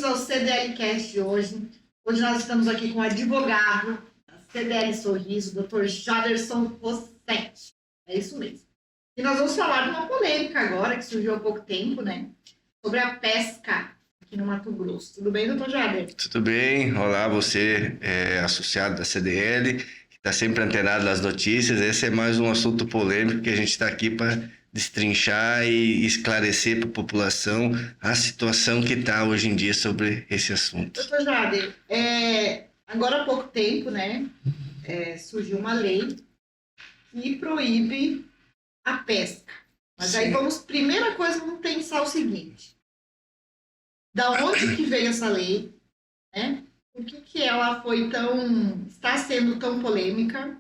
bem-vindos ao CDLcast de hoje. Hoje nós estamos aqui com o advogado da CDL Sorriso, Dr. Jaderson Rossetti. É isso mesmo. E nós vamos falar de uma polêmica agora, que surgiu há pouco tempo, né? Sobre a pesca aqui no Mato Grosso. Tudo bem, doutor Jader? Tudo bem. Olá, você é associado da CDL, que está sempre antenado nas notícias. Esse é mais um assunto polêmico que a gente está aqui para destrinchar e esclarecer para a população a situação que está hoje em dia sobre esse assunto. Doutor Jader, agora há pouco tempo, né, surgiu uma lei que proíbe a pesca. Mas Sim. aí primeira coisa, vamos pensar o seguinte: da onde que veio essa lei, né? Por que ela está sendo tão polêmica?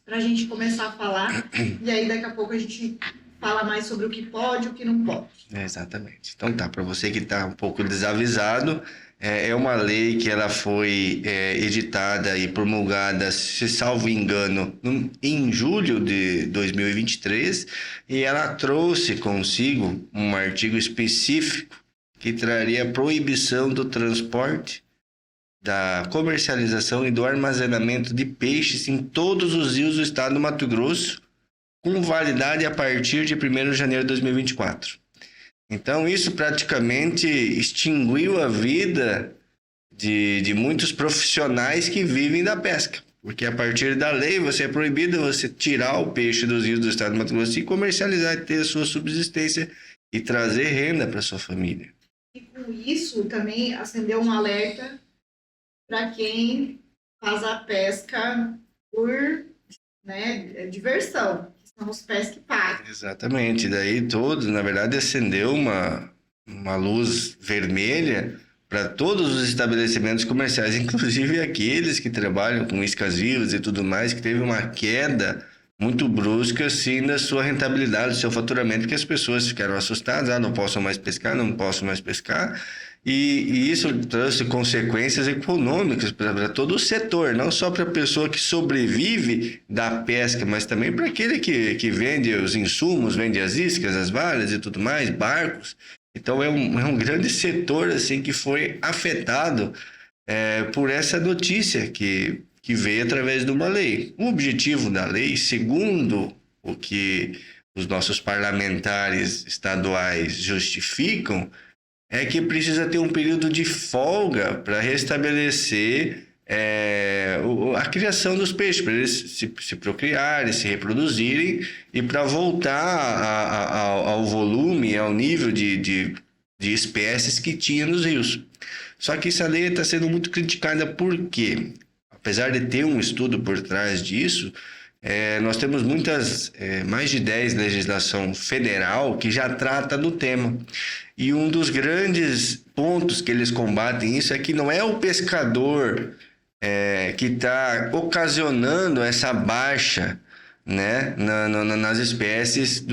Para a gente começar a falar, e aí daqui a pouco a gente fala mais sobre o que pode e o que não pode. Exatamente. Então tá, para você que está um pouco desavisado, é uma lei que ela foi editada e promulgada, se salvo engano, em julho de 2023, e ela trouxe consigo um artigo específico que traria a proibição do transporte, da comercialização e do armazenamento de peixes em todos os rios do estado do Mato Grosso, com validade a partir de 1º de janeiro de 2024. Então, isso praticamente extinguiu a vida de muitos profissionais que vivem da pesca. Porque a partir da lei, você é proibido você tirar o peixe dos rios do estado do Mato Grosso e comercializar e ter a sua subsistência e trazer renda para sua família. E com isso também acendeu um alerta para quem faz a pesca por diversão. São os pés que pagam. Exatamente. Daí na verdade, acendeu uma luz vermelha para todos os estabelecimentos comerciais, inclusive aqueles que trabalham com iscas vivas e tudo mais, que teve uma queda muito brusca, assim, da sua rentabilidade, do seu faturamento, que as pessoas ficaram assustadas, não posso mais pescar, não posso mais pescar. E isso trouxe consequências econômicas para todo o setor, não só para a pessoa que sobrevive da pesca, mas também para aquele que vende os insumos, vende as iscas, as varas e tudo mais, barcos. Então é um grande setor assim, que foi afetado por essa notícia que veio através de uma lei. O objetivo da lei, segundo o que os nossos parlamentares estaduais justificam, é que precisa ter um período de folga para restabelecer a criação dos peixes, para eles se procriarem, se reproduzirem e para voltar ao volume, ao nível de espécies que tinha nos rios. Só que essa lei está sendo muito criticada porque, apesar de ter um estudo por trás disso, nós temos mais de 10 legislação federal que já trata do tema. E um dos grandes pontos que eles combatem isso é que não é o pescador que está ocasionando essa baixa, né, nas espécies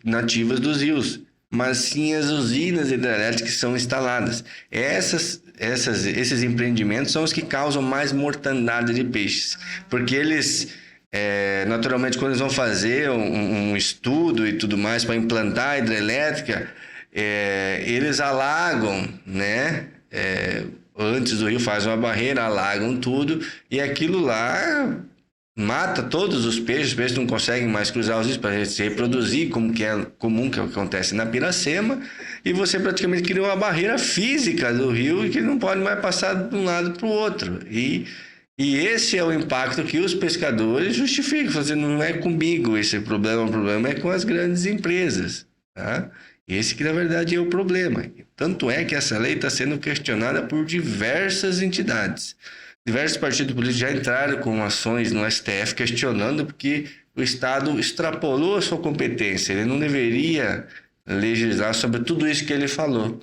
nativas dos rios, mas sim as usinas hidrelétricas que são instaladas. Esses empreendimentos são os que causam mais mortandade de peixes, porque eles... naturalmente, quando eles vão fazer um estudo e tudo mais para implantar a hidrelétrica, eles alagam, né? Antes do rio fazem uma barreira, alagam tudo e aquilo lá mata todos os peixes não conseguem mais cruzar os rios para se reproduzir, como que é comum que acontece na Piracema, e você praticamente cria uma barreira física do rio e que não pode mais passar de um lado para o outro. E esse é o impacto que os pescadores justificam, fazendo não é comigo esse problema, o problema é com as grandes empresas, tá? Esse que na verdade é o problema. Tanto é que essa lei está sendo questionada por diversas entidades. Diversos partidos políticos já entraram com ações no STF questionando porque o Estado extrapolou a sua competência, ele não deveria legislar sobre tudo isso que ele falou.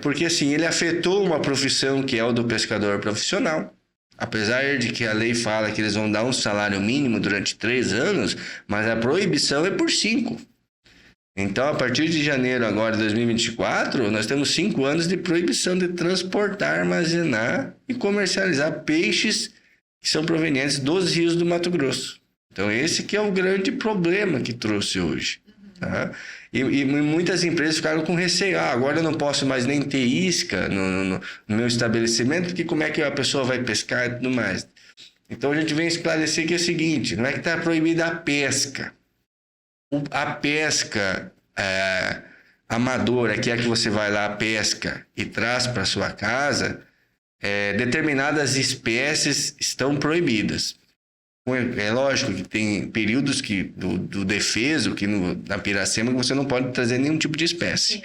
Porque assim, ele afetou uma profissão que é o do pescador profissional. Apesar de que a lei fala que eles vão dar um salário mínimo durante 3 anos, mas a proibição é por 5. Então, a partir de janeiro agora de 2024, nós temos 5 anos de proibição de transportar, armazenar e comercializar peixes que são provenientes dos rios do Mato Grosso. Então, esse que é o grande problema que trouxe hoje. Tá? E muitas empresas ficaram com receio. Agora eu não posso mais nem ter isca no meu estabelecimento, porque como é que a pessoa vai pescar e tudo mais. Então a gente vem esclarecer que é o seguinte, não é que está proibida a pesca. A pesca amadora, que é que você vai lá, pesca e traz para sua casa, determinadas espécies estão proibidas. É lógico que tem períodos do defeso, na Piracema, que você não pode trazer nenhum tipo de espécie. Sim.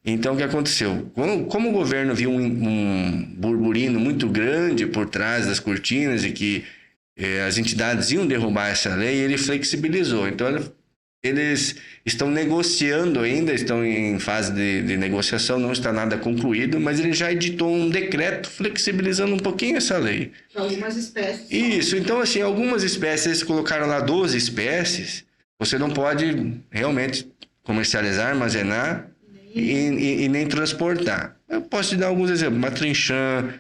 Então, o que aconteceu? Como o governo viu um burburinho muito grande por trás das cortinas e que as entidades iam derrubar essa lei, ele flexibilizou. Então, eles estão negociando ainda, estão em fase de negociação, não está nada concluído, mas ele já editou um decreto flexibilizando um pouquinho essa lei. Algumas espécies. Isso, então assim, algumas espécies, eles colocaram lá 12 espécies, você não pode realmente comercializar, armazenar e nem transportar. Eu posso te dar alguns exemplos, matrinchã,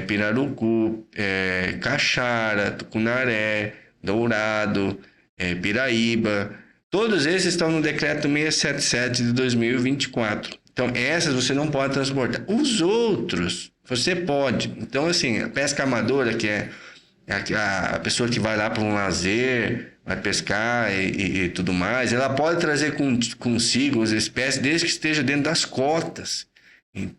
pirarucu, caixara, tucunaré, dourado, piraíba. Todos esses estão no decreto 677 de 2024. Então, essas você não pode transportar. Os outros, você pode. Então, assim, a pesca amadora, que é a pessoa que vai lá para um lazer, vai pescar e tudo mais, ela pode trazer consigo as espécies, desde que esteja dentro das cotas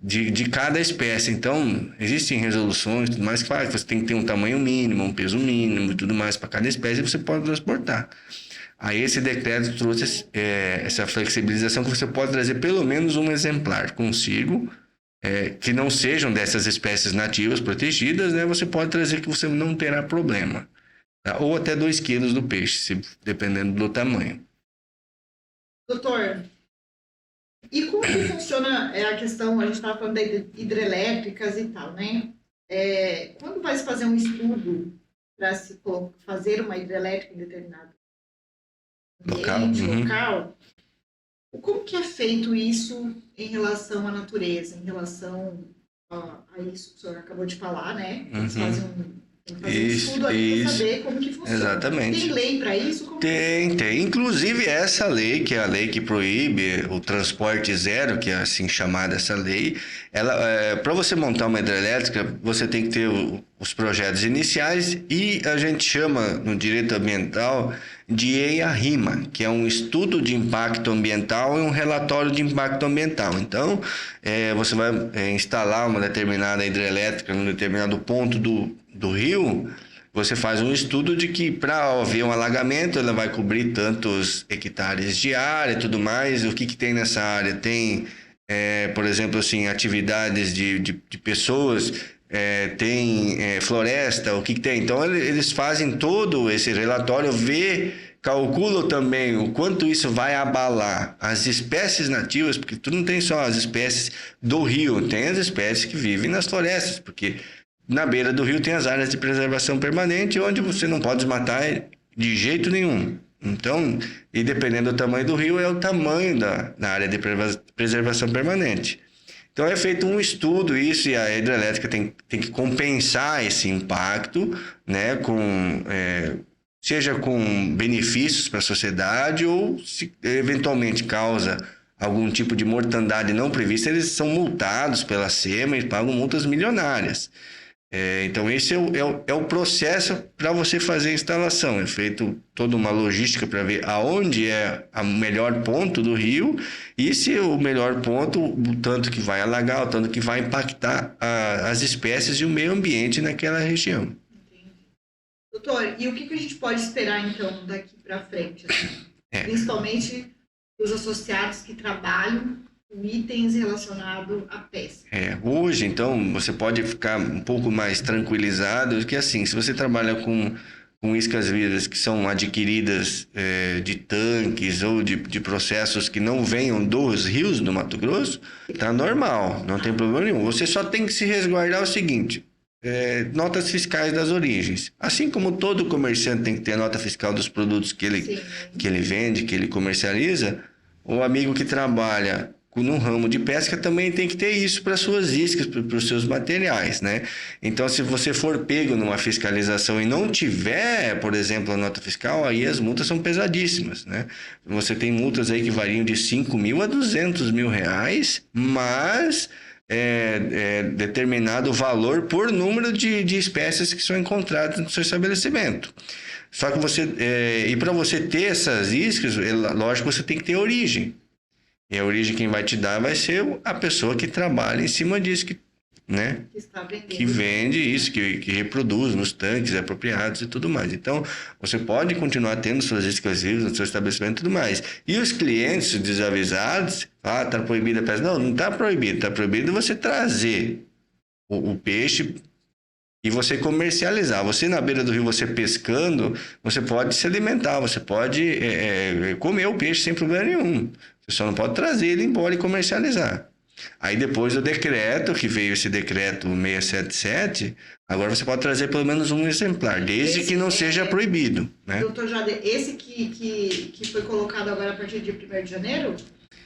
de cada espécie. Então, existem resoluções e tudo mais que falam que você tem que ter um tamanho mínimo, um peso mínimo e tudo mais para cada espécie, e você pode transportar. Aí esse decreto trouxe essa flexibilização que você pode trazer pelo menos um exemplar consigo, que não sejam dessas espécies nativas protegidas, né? Você pode trazer que você não terá problema. Tá? Ou até 2 quilos do peixe, dependendo do tamanho. Doutor, e como que funciona a questão, a gente estava falando de hidrelétricas e tal, né? Quando vai se fazer um estudo para se fazer uma hidrelétrica em determinado ambiente, local, como que é feito isso em relação à natureza, em relação a isso que o senhor acabou de falar, né? Eles fazem um estudo aqui para saber como que funciona. Exatamente. Tem lei para isso? Tem. Inclusive, essa lei, que é a lei que proíbe o transporte zero, que é assim chamada essa lei, para você montar uma hidrelétrica, você tem que ter os projetos iniciais e a gente chama no direito ambiental de EIA-RIMA, que é um estudo de impacto ambiental e um relatório de impacto ambiental. Então, você vai instalar uma determinada hidrelétrica num determinado ponto do rio, você faz um estudo de que para haver um alagamento, ela vai cobrir tantos hectares de área e tudo mais. O que tem nessa área? Tem, por exemplo, assim, atividades de pessoas, tem floresta, o que tem? Então, eles fazem todo esse relatório, calculam também o quanto isso vai abalar as espécies nativas, porque tu não tem só as espécies do rio, tem as espécies que vivem nas florestas, porque na beira do rio tem as áreas de preservação permanente, onde você não pode desmatar de jeito nenhum. Então, e dependendo do tamanho do rio, é o tamanho da área de preservação permanente. Então, é feito um estudo, isso, e a hidrelétrica tem que compensar esse impacto, né, seja com benefícios para a sociedade ou, se eventualmente causa algum tipo de mortandade não prevista, eles são multados pela SEMA e pagam multas milionárias. Então, esse é o processo para você fazer a instalação. É feito toda uma logística para ver aonde é o melhor ponto do rio e se o melhor ponto, o tanto que vai alagar, o tanto que vai impactar as espécies e o meio ambiente naquela região. Entendi. Doutor, e o que a gente pode esperar, então, daqui para frente? Assim? Principalmente os associados que trabalham com itens relacionados à pesca. Hoje, então, você pode ficar um pouco mais tranquilizado, que assim, se você trabalha com iscas vivas que são adquiridas de tanques ou de processos que não venham dos rios do Mato Grosso, tá normal, não tem problema nenhum. Você só tem que se resguardar o seguinte, notas fiscais das origens. Assim como todo comerciante tem que ter a nota fiscal dos produtos que ele vende, que ele comercializa, o amigo que trabalha no ramo de pesca também tem que ter isso para suas iscas, para os seus materiais, né? Então, se você for pego numa fiscalização e não tiver, por exemplo, a nota fiscal, aí as multas são pesadíssimas, né? Você tem multas aí que variam de 5 mil a 200 mil reais, mas determinado valor por número de espécies que são encontradas no seu estabelecimento. Só que e para você ter essas iscas, lógico, você tem que ter origem. E a origem quem vai te dar vai ser a pessoa que trabalha em cima disso, né? Que vende isso, que reproduz nos tanques apropriados e tudo mais. Então, você pode continuar tendo suas iscas vivas no seu estabelecimento e tudo mais. E os clientes desavisados, tá proibida a pesca. Não está proibido. Está proibido você trazer o peixe e você comercializar. Você na beira do rio, você pescando, você pode se alimentar, você pode comer o peixe sem problema nenhum. Você só não pode trazer ele embora e comercializar. Aí depois do decreto, que veio esse decreto 677, agora você pode trazer pelo menos um exemplar, desde que não seja proibido, né? Doutor Jader, esse que foi colocado agora a partir de 1º de janeiro?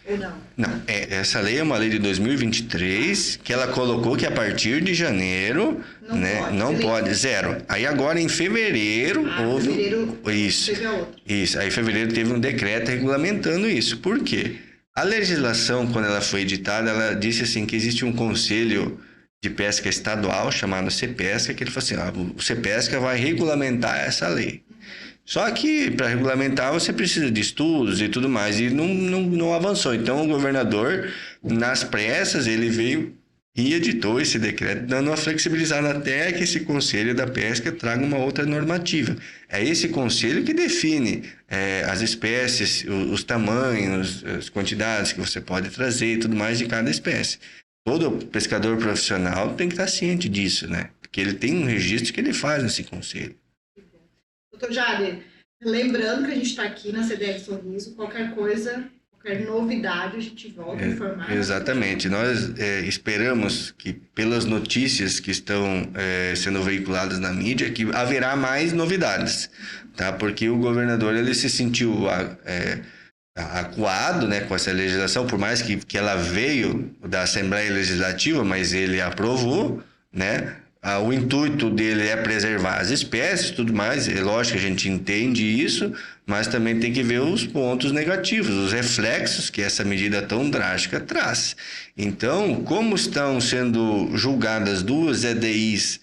Ou não? Não, essa lei é uma lei de 2023, que ela colocou que a partir de janeiro não pode, zero. Aí agora em fevereiro houve... Fevereiro isso, teve a outra. Isso, aí em fevereiro teve um decreto regulamentando isso. Por quê? A legislação, quando ela foi editada, ela disse assim que existe um conselho de pesca estadual chamado CPESCA, que ele falou assim, o CPESCA vai regulamentar essa lei. Só que para regulamentar você precisa de estudos e tudo mais, e não avançou. Então o governador, nas pressas, ele veio e editou esse decreto, dando uma flexibilizada até que esse Conselho da Pesca traga uma outra normativa. É esse conselho que define as espécies, os tamanhos, as quantidades que você pode trazer e tudo mais de cada espécie. Todo pescador profissional tem que estar ciente disso, né? Porque ele tem um registro que ele faz nesse conselho. Doutor Jader, lembrando que a gente está aqui na CDL Sorriso, qualquer coisa, qualquer novidade, a gente volta a informar. Exatamente. Nós esperamos que, pelas notícias que estão sendo veiculadas na mídia, que haverá mais novidades, tá? Porque o governador ele se sentiu acuado, né, com essa legislação, por mais que ela veio da Assembleia Legislativa, mas ele aprovou, né? O intuito dele é preservar as espécies e tudo mais. É lógico que a gente entende isso, mas também tem que ver os pontos negativos, os reflexos que essa medida tão drástica traz. Então, como estão sendo julgadas 2 EDIs,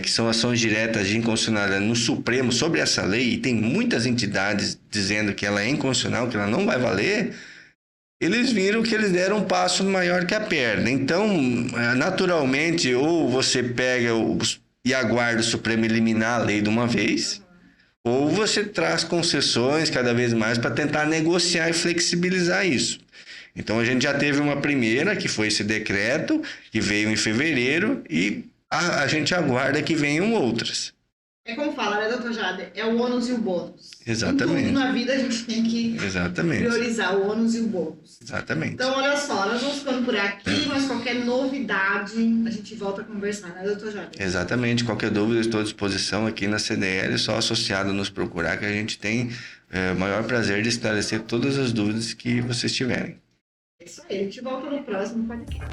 que são ações diretas de inconstitucionalidade no Supremo sobre essa lei, e tem muitas entidades dizendo que ela é inconstitucional, que ela não vai valer, eles viram que eles deram um passo maior que a perna. Então, naturalmente, ou você pega e aguarda o Supremo eliminar a lei de uma vez, ou você traz concessões cada vez mais para tentar negociar e flexibilizar isso. Então, a gente já teve uma primeira, que foi esse decreto, que veio em fevereiro, e a gente aguarda que venham outras. É como fala, né, doutor Jader? É o ônus e o bônus. Exatamente. Em tudo na vida a gente tem que priorizar o ônus e o bônus. Exatamente. Então, olha só, nós vamos ficando por aqui, mas qualquer novidade a gente volta a conversar, né, doutor Jader? Exatamente. Qualquer dúvida, estou à disposição aqui na CDL, só associado nos procurar, que a gente tem o maior prazer de esclarecer todas as dúvidas que vocês tiverem. É isso aí, a gente volta no próximo podcast.